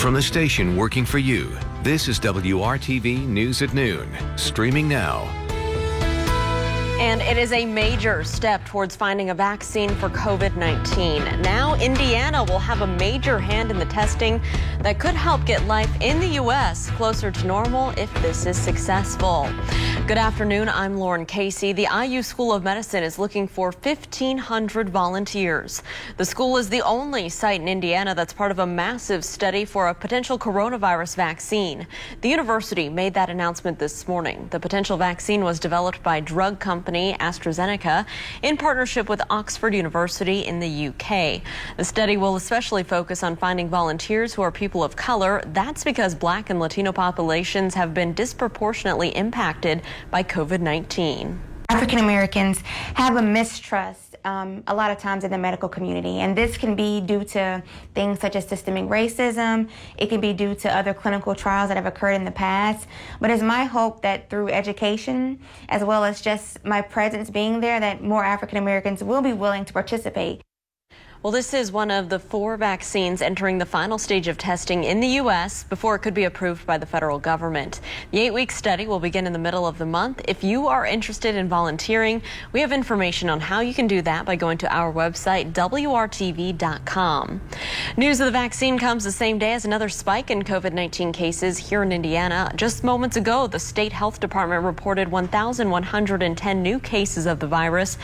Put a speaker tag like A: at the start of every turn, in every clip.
A: From the station working for you, this is WRTV News at Noon, streaming now.
B: And it is a major step towards finding a vaccine for COVID-19. Now, Indiana will have a major hand in the testing that could help get life in the U.S. closer to normal if this is successful. Good afternoon, I'm Lauren Casey. The IU School of Medicine is looking for 1,500 volunteers. The school is the only site in Indiana that's part of a massive study for a potential coronavirus vaccine. The university made that announcement this morning. The potential vaccine was developed by drug company AstraZeneca in partnership with Oxford University in the UK. The study will especially focus on finding volunteers who are people of color. That's because Black and Latino populations have been disproportionately impacted by COVID-19.
C: African Americans have a mistrust a lot of times in the medical community, and this can be due to things such as systemic racism. It can be due to other clinical trials that have occurred in the past. But it's my hope that through education, as well as just my presence being there, that more African Americans will be willing to participate.
B: Well, this is one of the 4 vaccines entering the final stage of testing in the U.S. before it could be approved by the federal government. The 8-week study will begin in the middle of the month. If you are interested in volunteering, we have information on how you can do that by going to our website, WRTV.com. News of the vaccine comes the same day as another spike in COVID-19 cases here in Indiana. Just moments ago, the state health department reported 1,110 new cases of the virus,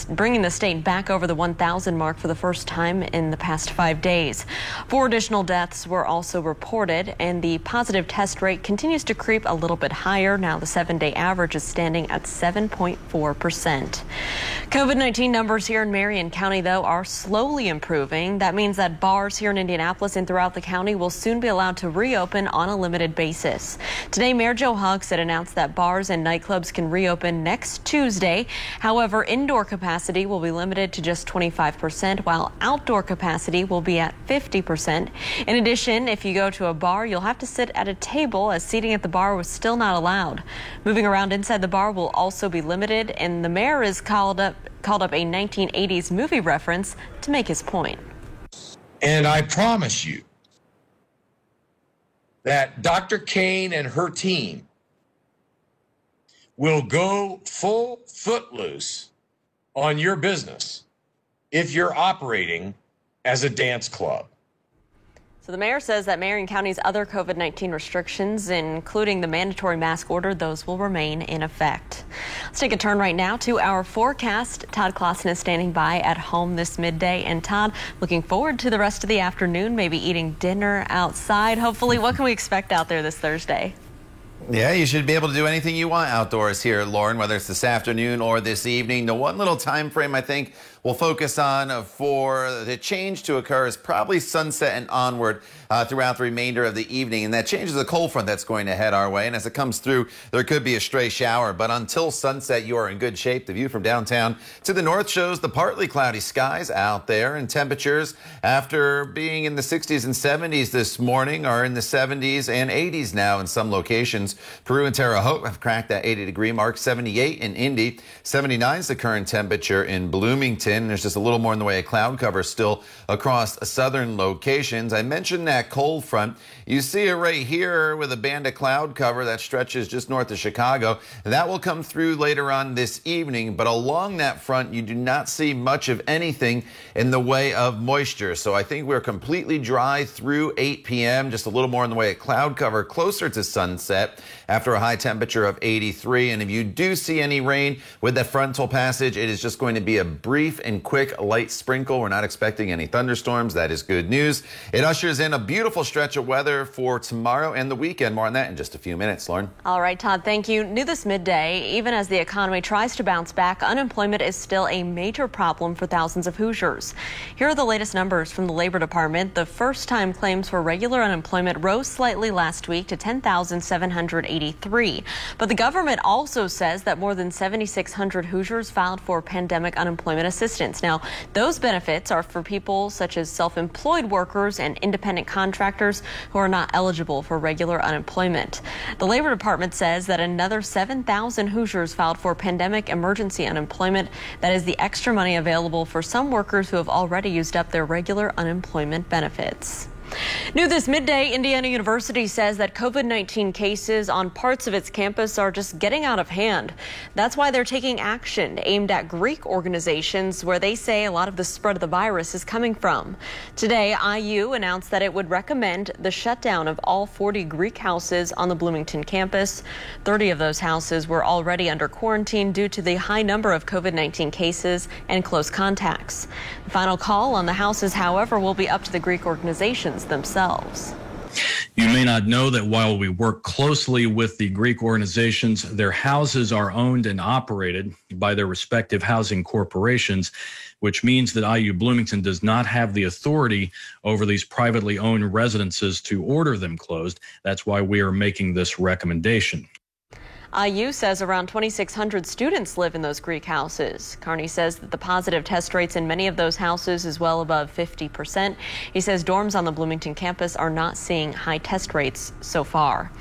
B: bringing the state back over the 1,000 mark for the first time in the past 5 days. 4 additional deaths were also reported, and the positive test rate continues to creep a little bit higher. Now the 7-day average is standing at 7.4%. COVID-19 numbers here in Marion County, though, are slowly improving. That means that bars here in Indianapolis and throughout the county will soon be allowed to reopen on a limited basis. Today, Mayor Joe Hogsett announced that bars and nightclubs can reopen next Tuesday. However, indoor capacity will be limited to just 25%, while outdoor capacity will be at 50%. In addition, if you go to a bar, you'll have to sit at a table, as seating at the bar was still not allowed. Moving around inside the bar will also be limited, and the mayor has called up a 1980s movie reference to make his point.
D: And I promise you that Dr. Kane and her team will go full footloose on your business if you're operating as a dance club.
B: So the mayor says that Marion County's other COVID-19 restrictions, including the mandatory mask order, those will remain in effect. Let's take a turn right now to our forecast. Todd Clausen is standing by at home this midday. And Todd, looking forward to the rest of the afternoon, maybe eating dinner outside. Hopefully, what can we expect out there this Thursday?
E: Yeah, you should be able to do anything you want outdoors here, Lauren, whether it's this afternoon or this evening. The one little time frame I think we'll focus on for the change to occur is probably sunset and onward throughout the remainder of the evening. And that change is a cold front that's going to head our way. And as it comes through, there could be a stray shower. But until sunset, you are in good shape. The view from downtown to the north shows the partly cloudy skies out there. And temperatures, after being in the 60s and 70s this morning, are in the 70s and 80s now in some locations. Peru and Terre Haute have cracked that 80-degree mark. 78 in Indy. 79 is the current temperature in Bloomington. There's just a little more in the way of cloud cover still across southern locations. I mentioned that cold front. You see it right here with a band of cloud cover that stretches just north of Chicago. That will come through later on this evening, but along that front, you do not see much of anything in the way of moisture. So I think we're completely dry through 8 p.m., just a little more in the way of cloud cover closer to sunset after a high temperature of 83. And if you do see any rain with that frontal passage, it is just going to be a brief and quick light sprinkle. We're not expecting any thunderstorms. That is good news. It ushers in a beautiful stretch of weather for tomorrow and the weekend. More on that in just a few minutes, Lauren.
B: All right, Todd, thank you. New this midday, even as the economy tries to bounce back, unemployment is still a major problem for thousands of Hoosiers. Here are the latest numbers from the Labor Department. The first-time claims for regular unemployment rose slightly last week to 10,783. But the government also says that more than 7,600 Hoosiers filed for pandemic unemployment assistance. Now, those benefits are for people such as self-employed workers and independent contractors who are not eligible for regular unemployment. The Labor Department says that another 7,000 Hoosiers filed for pandemic emergency unemployment. That is the extra money available for some workers who have already used up their regular unemployment benefits. New this midday, Indiana University says that COVID-19 cases on parts of its campus are just getting out of hand. That's why they're taking action aimed at Greek organizations where they say a lot of the spread of the virus is coming from. Today, IU announced that it would recommend the shutdown of all 40 Greek houses on the Bloomington campus. 30 of those houses were already under quarantine due to the high number of COVID-19 cases and close contacts. The final call on the houses, however, will be up to the Greek organizations themselves.
F: You may not know that while we work closely with the Greek organizations, their houses are owned and operated by their respective housing corporations, which means that IU Bloomington does not have the authority over these privately owned residences to order them closed. That's why we are making this recommendation.
B: IU says around 2,600 students live in those Greek houses. Carney says that the positive test rates in many of those houses is well above 50%. He says dorms on the Bloomington campus are not seeing high test rates so far.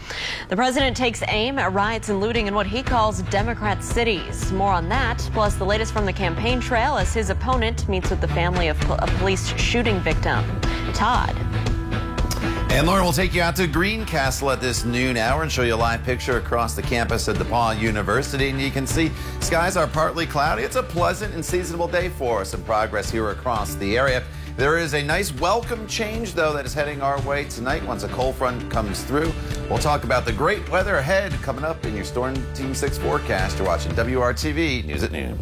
B: The president takes aim at riots and looting in what he calls Democrat cities. More on that, plus the latest from the campaign trail as his opponent meets with the family of a police shooting victim. Todd.
E: And Lauren will take you out to Greencastle at this noon hour and show you a live picture across the campus at DePaul University. And you can see skies are partly cloudy. It's a pleasant and seasonable day for some progress here across the area. There is a nice welcome change, though, that is heading our way tonight once a cold front comes through. We'll talk about the great weather ahead coming up in your Storm Team 6 forecast. You're watching WRTV News at Noon.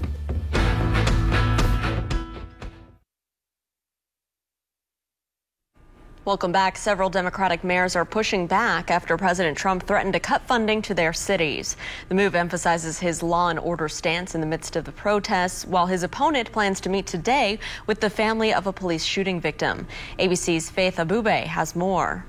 B: Welcome back. Several Democratic mayors are pushing back after President Trump threatened to cut funding to their cities. The move emphasizes his law and order stance in the midst of the protests, while his opponent plans to meet today with the family of a police shooting victim. ABC's Faith Abube has more.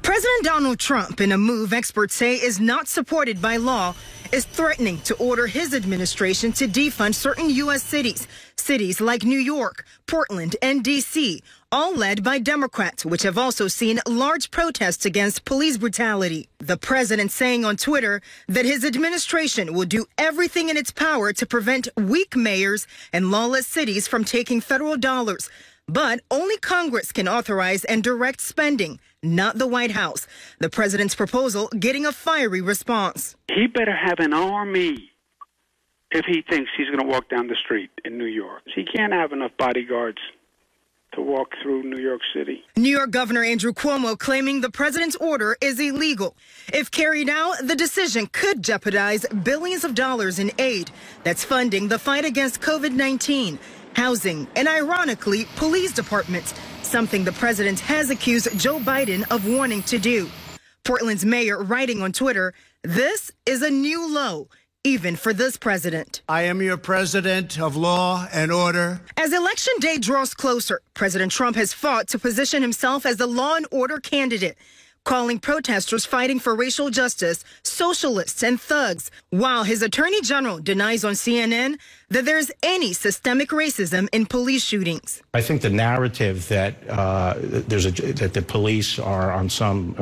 G: President Donald Trump, in a move experts say is not supported by law, is threatening to order his administration to defund certain U.S. cities. Cities like New York, Portland, and D.C., all led by Democrats, which have also seen large protests against police brutality. The president saying on Twitter that his administration will do everything in its power to prevent weak mayors and lawless cities from taking federal dollars. But only Congress can authorize and direct spending, not the White House. The president's proposal getting a fiery response.
H: He better have an army if he thinks he's going to walk down the street in New York. He can't have enough bodyguards to walk through New York City.
G: New York Governor Andrew Cuomo claiming the president's order is illegal. If carried out, the decision could jeopardize billions of dollars in aid that's funding the fight against COVID-19, housing, and ironically, police departments, something the president has accused Joe Biden of wanting to do. Portland's mayor writing on Twitter, "This is a new low, even for this president."
I: I am your president of law and order.
G: As election day draws closer, President Trump has fought to position himself as the law and order candidate, calling protesters fighting for racial justice socialists and thugs, while his attorney general denies on CNN that there's any systemic racism in police shootings.
J: I think the narrative that that the police are on some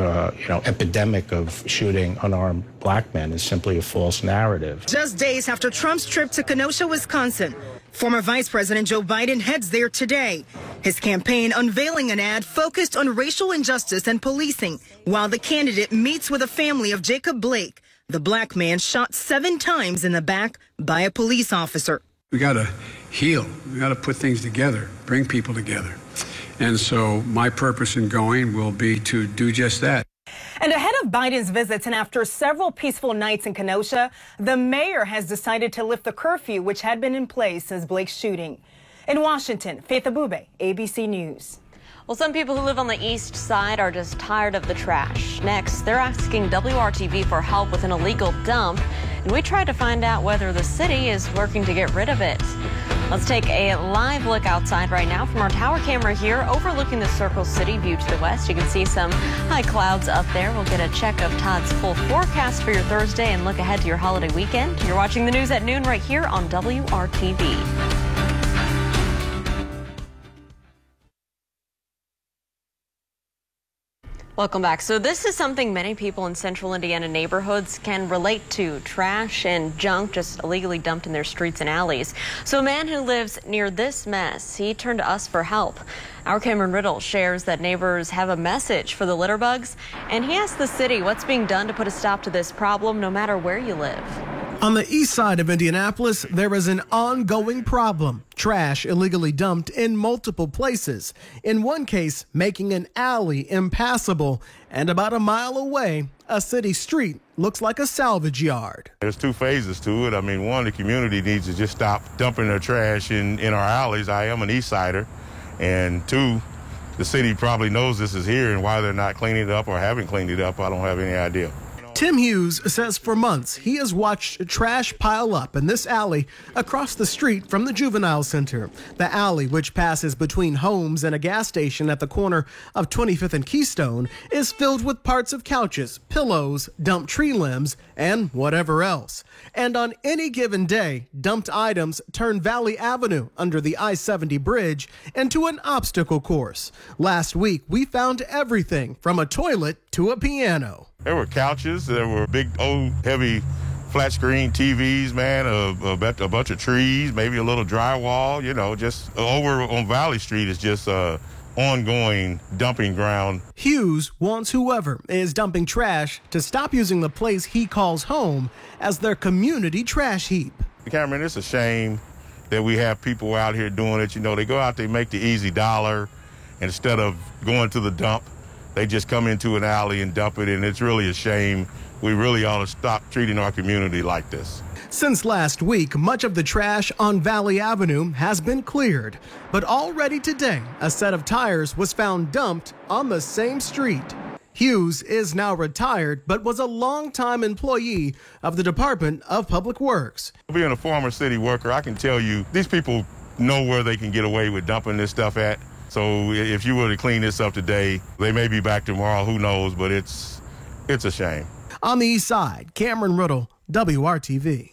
J: epidemic of shooting unarmed black men is simply a false narrative.
G: Just days after Trump's trip to Kenosha, Wisconsin, former Vice President Joe Biden heads there today. His campaign unveiling an ad focused on racial injustice and policing, while the candidate meets with a family of Jacob Blake, the black man shot 7 times in the back by a police officer.
K: We got to heal. We got to put things together, bring people together. And so my purpose in going will be to do just that.
G: And ahead of Biden's visits and after several peaceful nights in Kenosha, the mayor has decided to lift the curfew, which had been in place since Blake's shooting. In Washington, Faith Abube, ABC News.
B: Well, some people who live on the east side are just tired of the trash. Next, they're asking WRTV for help with an illegal dump, and we tried to find out whether the city is working to get rid of it. Let's take a live look outside right now from our tower camera here overlooking the Circle City view to the west. You can see some high clouds up there. We'll get a check of Todd's full forecast for your Thursday and look ahead to your holiday weekend. You're watching the news at noon right here on WRTV. Welcome back. So this is something many people in central Indiana neighborhoods can relate to. Trash and junk just illegally dumped in their streets and alleys. So a man who lives near this mess, he turned to us for help. Our Cameron Riddle shares that neighbors have a message for the litter bugs, and he asked the city what's being done to put a stop to this problem no matter where you live.
L: On the east side of Indianapolis, there is an ongoing problem. Trash illegally dumped in multiple places. In one case, making an alley impassable. And about a mile away, a city street looks like a salvage yard.
M: There's two phases to it. I mean, one, the community needs to just stop dumping their trash in our alleys. I am an east sider. And two, the city probably knows this is here, and why they're not cleaning it up or haven't cleaned it up, I don't have any idea.
L: Tim Hughes says for months he has watched trash pile up in this alley across the street from the juvenile center. The alley, which passes between homes and a gas station at the corner of 25th and Keystone, is filled with parts of couches, pillows, dumped tree limbs, and whatever else. And on any given day, dumped items turn Valley Avenue under the I-70 bridge into an obstacle course. Last week, we found everything from a toilet to a piano.
M: There were couches, there were big, old, heavy flat screen TVs, man, a bunch of trees, maybe a little drywall, just over on Valley Street is just ongoing dumping ground.
L: Hughes wants whoever is dumping trash to stop using the place he calls home as their community trash heap.
M: Cameron, it's a shame that we have people out here doing it. They go out, they make the easy dollar, and instead of going to the dump, they just come into an alley and dump it, and it's really a shame. We really ought to stop treating our community like this.
L: Since last week, much of the trash on Valley Avenue has been cleared. But already today, a set of tires was found dumped on the same street. Hughes is now retired, but was a longtime employee of the Department of Public Works.
M: Being a former city worker, I can tell you, these people know where they can get away with dumping this stuff at. So if you were to clean this up today, they may be back tomorrow, who knows, but it's a shame.
L: On the east side, Cameron Riddle, WRTV.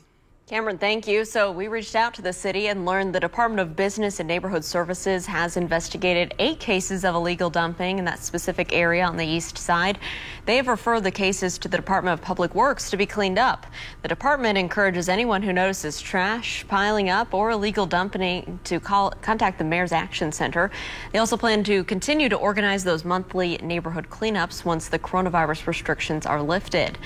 B: Cameron, thank you. So we reached out to the city and learned the Department of Business and Neighborhood Services has investigated 8 cases of illegal dumping in that specific area on the east side. They have referred the cases to the Department of Public Works to be cleaned up. The department encourages anyone who notices trash piling up or illegal dumping to contact the Mayor's Action Center. They also plan to continue to organize those monthly neighborhood cleanups once the coronavirus restrictions are lifted.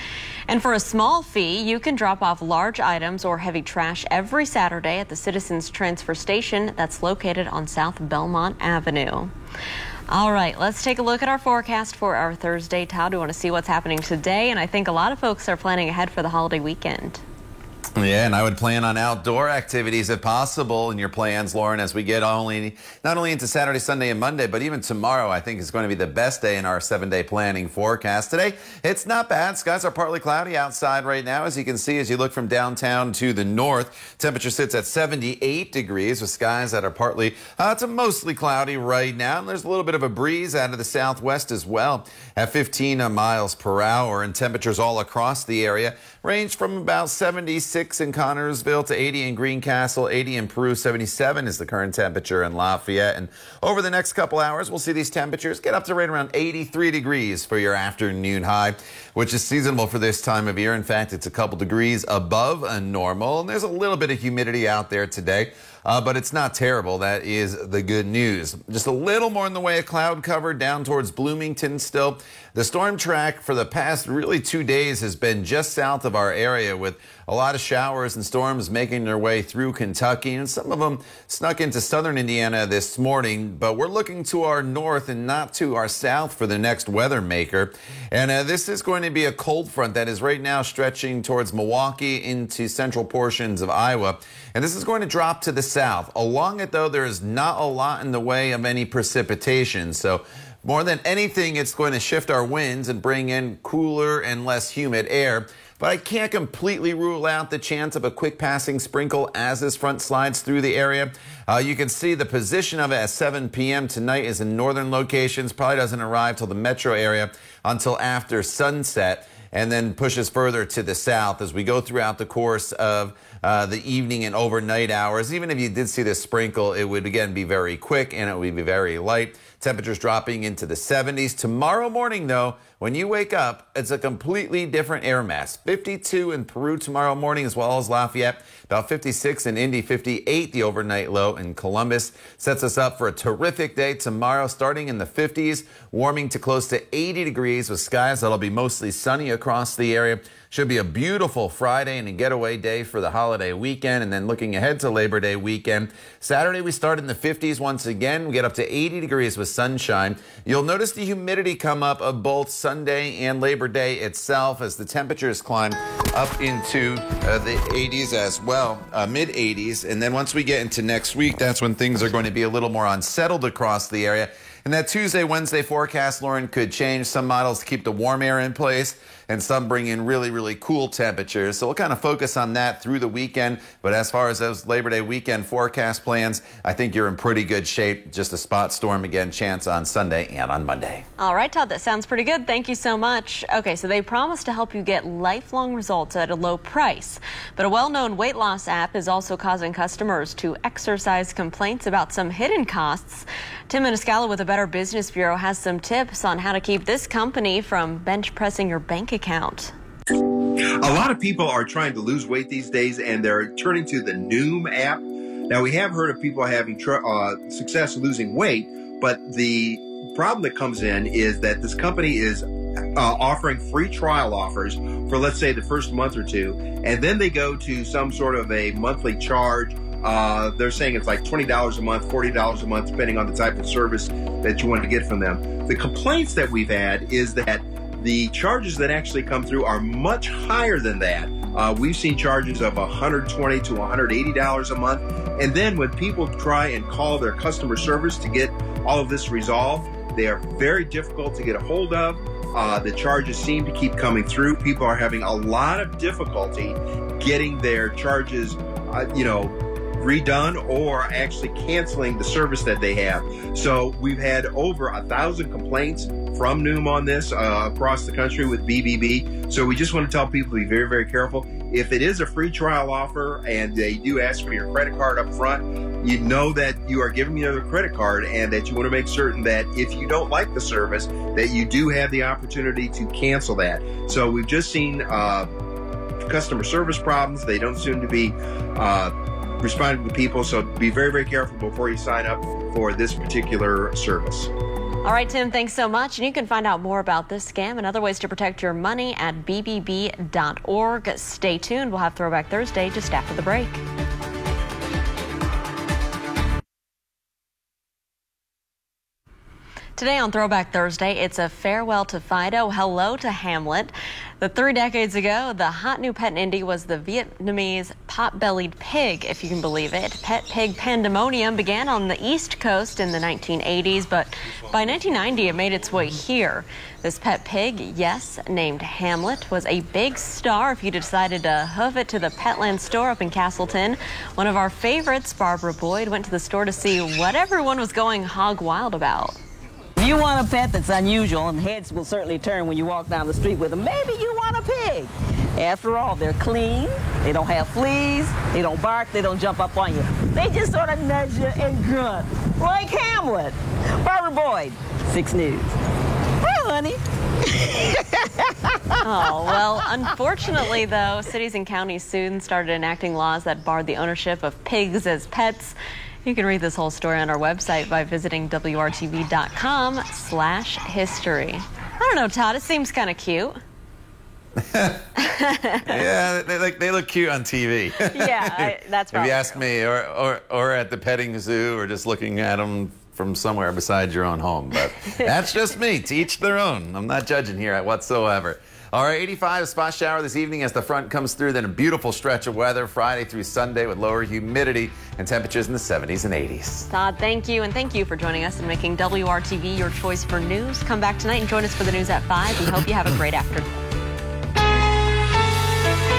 B: And for a small fee, you can drop off large items or heavy trash every Saturday at the Citizens Transfer Station that's located on South Belmont Avenue. All right, let's take a look at our forecast for our Thursday. Todd, we want to see what's happening today, and I think a lot of folks are planning ahead for the holiday weekend.
E: Yeah, and I would plan on outdoor activities if possible in your plans, Lauren, as we get not only into Saturday, Sunday, and Monday, but even tomorrow, I think is going to be the best day in our 7-day planning forecast. Today, it's not bad. Skies are partly cloudy outside right now, as you can see as you look from downtown to the north. Temperature sits at 78 degrees with skies that are partly to mostly cloudy right now. And there's a little bit of a breeze out of the southwest as well at 15 miles per hour. And temperatures all across the area range from about 76 in Connorsville to 80 in Greencastle, 80 in Peru, 77 is the current temperature in Lafayette. And over the next couple hours, we'll see these temperatures get up to right around 83 degrees for your afternoon high, which is seasonable for this time of year. In fact, it's a couple degrees above normal, and there's a little bit of humidity out there today. But it's not terrible. That is the good news. Just a little more in the way of cloud cover down towards Bloomington still. The storm track for the past really 2 days has been just south of our area with a lot of showers and storms making their way through Kentucky, and some of them snuck into southern Indiana this morning. But we're looking to our north and not to our south for the next weather maker. And this is going to be a cold front that is right now stretching towards Milwaukee into central portions of Iowa. And this is going to drop to the south. Along it, though, there is not a lot in the way of any precipitation. So more than anything, it's going to shift our winds and bring in cooler and less humid air. But I can't completely rule out the chance of a quick passing sprinkle as this front slides through the area. You can see the position of it at 7 p.m. tonight is in northern locations. Probably doesn't arrive till the metro area until after sunset, and then pushes further to the south as we go throughout the course of the evening and overnight hours. Even if you did see this sprinkle, it would again be very quick and it would be very light. Temperatures dropping into the 70s. Tomorrow morning, though, when you wake up, it's a completely different air mass. 52 in Peru tomorrow morning, as well as Lafayette. About 56 in Indy, 58 the overnight low in Columbus. Sets us up for a terrific day tomorrow, starting in the 50s, warming to close to 80 degrees with skies that'll be mostly sunny across the area. Should be a beautiful Friday and a getaway day for the holiday weekend. And then looking ahead to Labor Day weekend, Saturday we start in the 50s once again. We get up to 80 degrees with sunshine. You'll notice the humidity come up of both Sunday and Labor Day itself as the temperatures climb up into the 80s as well, mid 80s. And then once we get into next week, that's when things are going to be a little more unsettled across the area. And that Tuesday, Wednesday forecast, Lauren, could change. Some models keep the warm air in place and some bring in really, really cool temperatures. So we'll kind of focus on that through the weekend. But as far as those Labor Day weekend forecast plans, I think you're in pretty good shape. Just a spot storm again, chance on Sunday and on Monday.
B: All right, Todd, that sounds pretty good. Thank you so much. Okay, so they promise to help you get lifelong results at a low price. But a well-known weight loss app is also causing customers to exercise complaints about some hidden costs. Tim Maniscalco with the Better Business Bureau has some tips on how to keep this company from bench pressing your bank account.
N: A lot of people are trying to lose weight these days, and they're turning to the Noom app. Now, we have heard of people having success losing weight, but the problem that comes in is that this company is offering free trial offers for, let's say, the first month or two, and then they go to some sort of a monthly charge. They're saying it's like $20 a month, $40 a month, depending on the type of service that you want to get from them. The complaints that we've had is that the charges that actually come through are much higher than that. We've seen charges of $120 to $180 a month. And then when people try and call their customer service to get all of this resolved, they are very difficult to get a hold of. The charges seem to keep coming through. People are having a lot of difficulty getting their charges, redone or actually canceling the service that they have. So we've had over 1,000 complaints from Noom on this across the country with BBB. So we just want to tell people to be very, very careful. If it is a free trial offer and they do ask for your credit card up front, you know that you are giving them a credit card and that you want to make certain that if you don't like the service, that you do have the opportunity to cancel that. So we've just seen customer service problems. They don't seem to be responding to people, so be very, very careful before you sign up for this particular service.
B: All right, Tim, thanks so much. And you can find out more about this scam and other ways to protect your money at bbb.org. Stay tuned. We'll have Throwback Thursday just after the break. Today on Throwback Thursday, it's a farewell to Fido, hello to Hamlet. 3 decades ago, the hot new pet in Indy was the Vietnamese pot-bellied pig, if you can believe it. Pet pig pandemonium began on the East Coast in the 1980s, but by 1990, it made its way here. This pet pig, yes, named Hamlet, was a big star if you decided to hoof it to the Petland store up in Castleton. One of our favorites, Barbara Boyd, went to the store to see what everyone was going hog wild about.
O: If you want a pet that's unusual, and heads will certainly turn when you walk down the street with them, maybe you want a pig. After all, they're clean, they don't have fleas, they don't bark, they don't jump up on you. They just sort of nudge you and grunt, like Hamlet. Barbara Boyd, 6 News. Hi, honey.
B: Oh, well, unfortunately, though, cities and counties soon started enacting laws that barred the ownership of pigs as pets. You can read this whole story on our website by visiting WRTV.com/history. I don't know, Todd, it seems kind of cute.
E: Yeah, they look cute on TV.
B: Yeah, that's right.
E: If you ask me, or at the petting zoo, or just looking at them from somewhere beside your own home. But that's just me. To each their own. I'm not judging here whatsoever. All right, 85 spot shower this evening as the front comes through. Then a beautiful stretch of weather Friday through Sunday with lower humidity and temperatures in the 70s and 80s.
B: Todd, thank you. And thank you for joining us and making WRTV your choice for news. Come back tonight and join us for the news at 5. We hope you have a great afternoon.